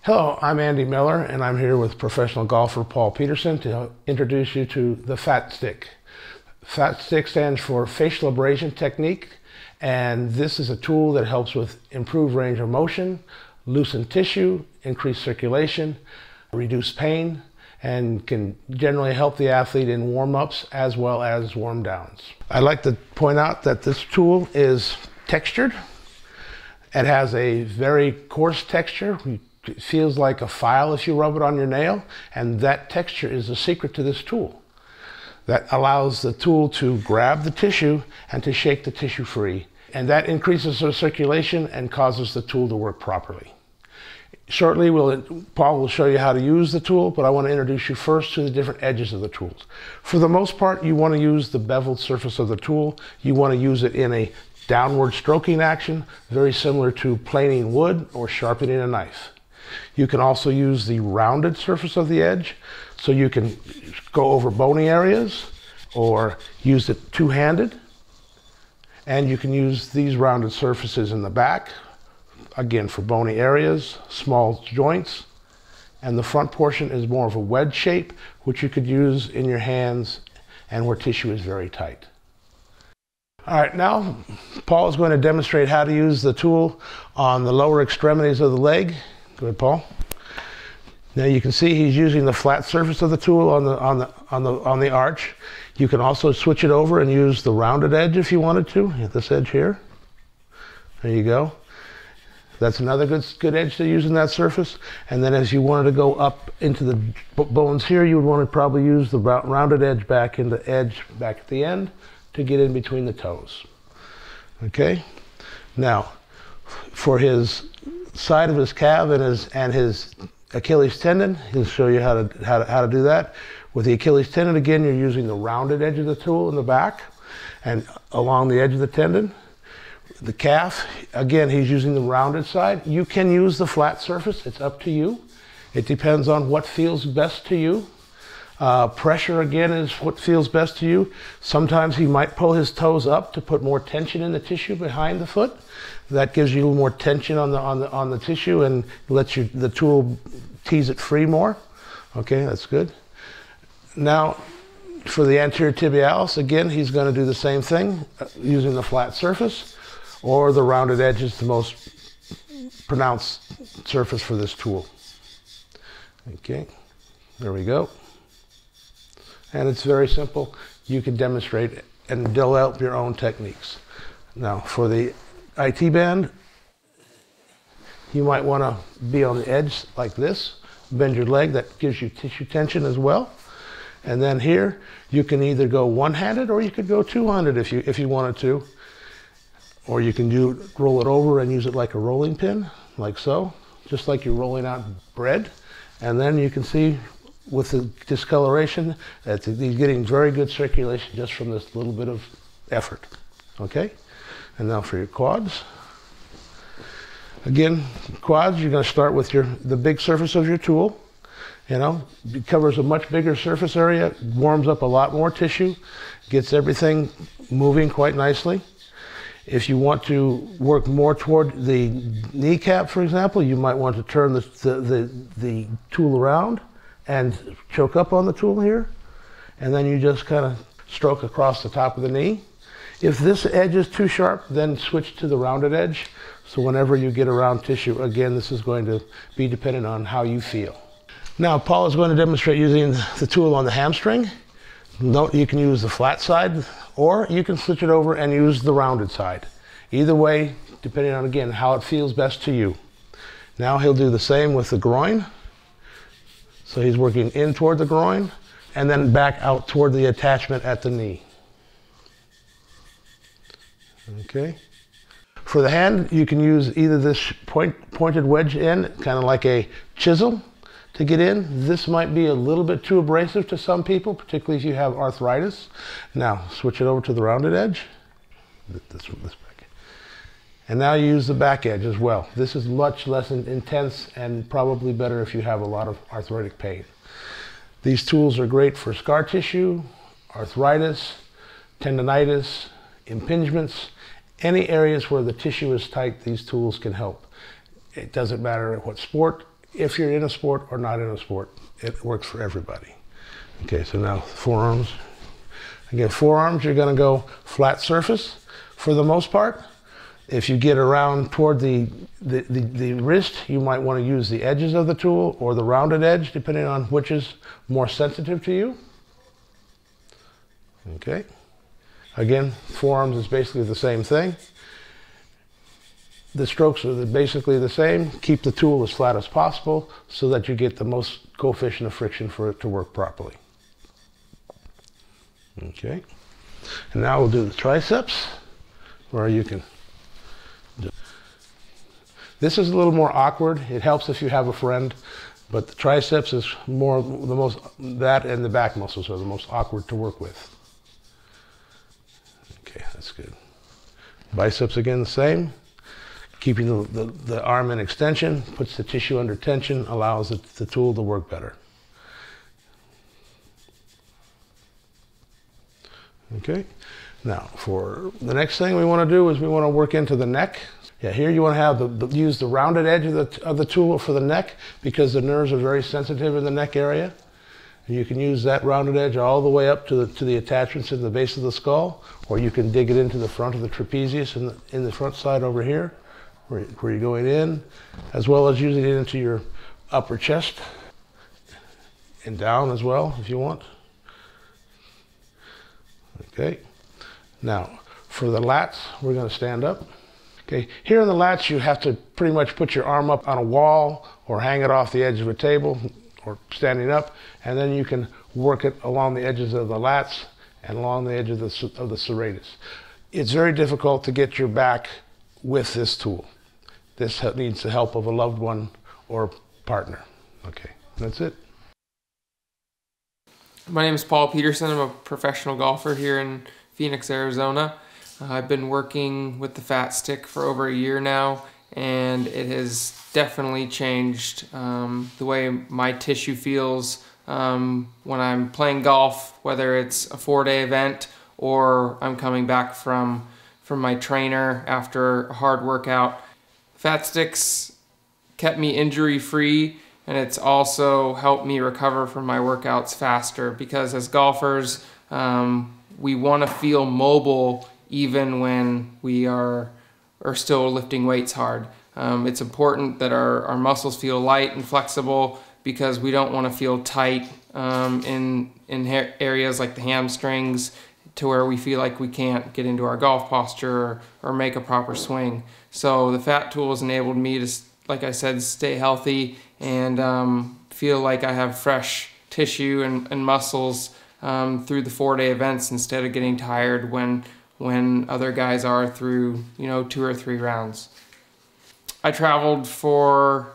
Hello, I'm Andy Miller, and I'm here with professional golfer Paul Peterson to introduce you to the Fat Stick. Fat Stick stands for Facial Abrasion Technique, and this is a tool that helps with improved range of motion, loosen tissue, increase circulation, reduce pain, and can generally help the athlete in warm-ups as well as warm-downs. I'd like to point out that this tool is textured. It has a very coarse texture. It feels like a file if you rub it on your nail, and that texture is the secret to this tool. That allows the tool to grab the tissue and to shake the tissue free, and that increases the circulation and causes the tool to work properly. Shortly, Paul will show you how to use the tool, but I want to introduce you first to the different edges of the tools. For the most part, you want to use the beveled surface of the tool. You want to use it in a downward stroking action, very similar to planing wood or sharpening a knife. You can also use the rounded surface of the edge, so you can go over bony areas or use it two-handed. And you can use these rounded surfaces in the back, again for bony areas, small joints. And the front portion is more of a wedge shape, which you could use in your hands and where tissue is very tight. All right, now Paul is going to demonstrate how to use the tool on the lower extremities of the leg. Go ahead, Paul. Now you can see he's using the flat surface of the tool on the arch. You can also switch it over and use the rounded edge if you wanted to. Hit this edge here. There you go. That's another good edge to use in that surface. And then as you wanted to go up into the bones here, you would want to probably use the rounded edge back in the edge back at the end to get in between the toes. Okay. Now, for his side of his calf and his Achilles tendon, he'll show you how to do that. With the Achilles tendon, again, you're using the rounded edge of the tool in the back and along the edge of the tendon. The calf, again, he's using the rounded side. You can use the flat surface. It's up to you. It depends on what feels best to you. Pressure, again, is what feels best to you. Sometimes he might pull his toes up to put more tension in the tissue behind the foot. That gives you a little more tension on the tissue and lets the tool tease it free more. Okay, that's good. Now, for the anterior tibialis, again, he's going to do the same thing using the flat surface, or the rounded edge is the most pronounced surface for this tool. Okay, there we go. And it's very simple. You can demonstrate and develop your own techniques. Now, for the IT band, you might want to be on the edge like this. Bend your leg. That gives you tissue tension as well. And then here, you can either go one-handed or you could go two-handed if you wanted to. Or you can roll it over and use it like a rolling pin, like so, just like you're rolling out bread. And then you can see with the discoloration that he's getting very good circulation just from this little bit of effort. Okay? And now for your quads. Again, quads, you're going to start with the big surface of your tool. You know, it covers a much bigger surface area, warms up a lot more tissue, gets everything moving quite nicely. If you want to work more toward the kneecap, for example, you might want to turn the tool around and choke up on the tool here, and then you just kind of stroke across the top of the knee. If this edge is too sharp, then switch to the rounded edge. So whenever you get around tissue, again, this is going to be dependent on how you feel. Now, Paul is going to demonstrate using the tool on the hamstring. Note you can use the flat side, or you can switch it over and use the rounded side. Either way, depending on, again, how it feels best to you. Now he'll do the same with the groin. So he's working in toward the groin and then back out toward the attachment at the knee. Okay. For the hand, you can use either this pointed wedge end, kind of like a chisel, to get in. This might be a little bit too abrasive to some people, particularly if you have arthritis. Now, switch it over to the rounded edge. This back. And now you use the back edge as well. This is much less intense and probably better if you have a lot of arthritic pain. These tools are great for scar tissue, arthritis, tendonitis, impingements, any areas where the tissue is tight, these tools can help. It doesn't matter what sport, if you're in a sport or not in a sport. It works for everybody. Okay, so now forearms. Again, forearms, you're going to go flat surface for the most part. If you get around toward the wrist, you might want to use the edges of the tool or the rounded edge, depending on which is more sensitive to you. Okay. Again, forearms is basically the same thing. The strokes are basically the same. Keep the tool as flat as possible so that you get the most coefficient of friction for it to work properly. Okay. And now we'll do the triceps, where you can do. This is a little more awkward. It helps if you have a friend, but the triceps is more the most, that and the back muscles are the most awkward to work with. Okay, that's good. Biceps again the same. Keeping the arm in extension puts the tissue under tension, allows the tool to work better. Okay, now for the next thing we want to do is we want to work into the neck. Yeah, here you want to have use the rounded edge of the tool for the neck because the nerves are very sensitive in the neck area. And you can use that rounded edge all the way up to the attachments in the base of the skull, or you can dig it into the front of the trapezius in the front side over here, where you're going in, as well as using it into your upper chest and down as well if you want. Okay, now for the lats, we're going to stand up. Okay, here in the lats, you have to pretty much put your arm up on a wall or hang it off the edge of a table or standing up, and then you can work it along the edges of the lats and along the edge of the serratus. It's very difficult to get your back with this tool. This needs the help of a loved one or partner. Okay, that's it. My name is Paul Peterson. I'm a professional golfer here in Phoenix, Arizona. I've been working with the Fat Stick for over a year now, and it has definitely changed the way my tissue feels when I'm playing golf, whether it's a 4-day event or I'm coming back from my trainer after a hard workout. Fat Sticks kept me injury-free, and it's also helped me recover from my workouts faster because as golfers, we want to feel mobile even when we are still lifting weights hard. It's important that our muscles feel light and flexible because we don't want to feel tight in areas like the hamstrings to where we feel like we can't get into our golf posture or make a proper swing. So the Fat Tool has enabled me to, like I said, stay healthy and feel like I have fresh tissue and muscles through the 4-day events instead of getting tired when other guys are through 2 or 3 rounds. I traveled for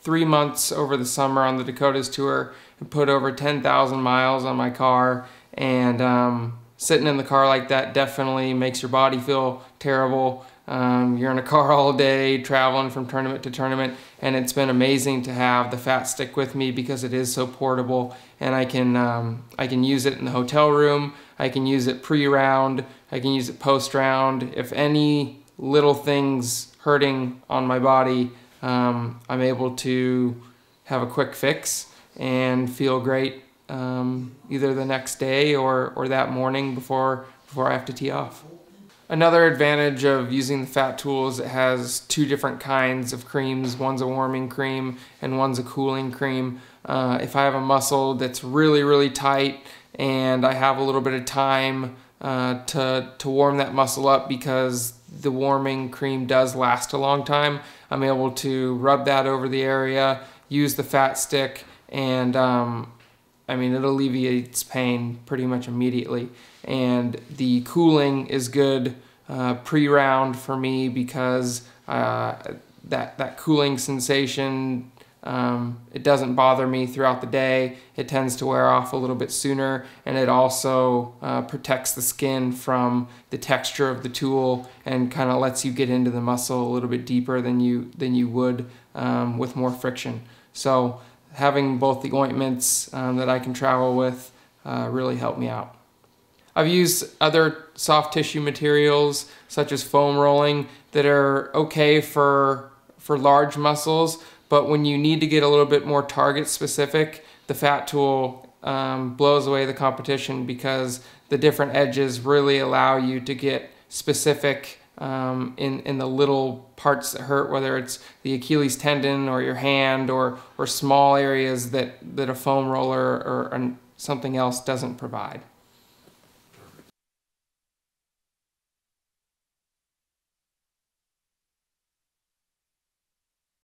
3 months over the summer on the Dakotas tour and put over 10,000 miles on my car, and sitting in the car like that definitely makes your body feel terrible. You're in a car all day traveling from tournament to tournament, and it's been amazing to have the Fat Stick with me because it is so portable, and I can use it in the hotel room, I can use it pre-round, I can use it post-round. If any little thing's hurting on my body, I'm able to have a quick fix and feel great either the next day or that morning before I have to tee off. Another advantage of using the Fat Tool is it has 2 different kinds of creams. One's a warming cream and one's a cooling cream. If I have a muscle that's really tight and I have a little bit of time to warm that muscle up because the warming cream does last a long time, I'm able to rub that over the area, use the Fat Stick, and it alleviates pain pretty much immediately. And the cooling is good pre-round for me because that cooling sensation, it doesn't bother me throughout the day. It tends to wear off a little bit sooner, and it also protects the skin from the texture of the tool and kind of lets you get into the muscle a little bit deeper than you would with more friction. So having both the ointments that I can travel with really helped me out. I've used other soft tissue materials such as foam rolling that are okay for large muscles, but when you need to get a little bit more target specific, the fat tool blows away the competition, because the different edges really allow you to get specific in the little parts that hurt, whether it's the Achilles tendon or your hand, or small areas that a foam roller or something else doesn't provide.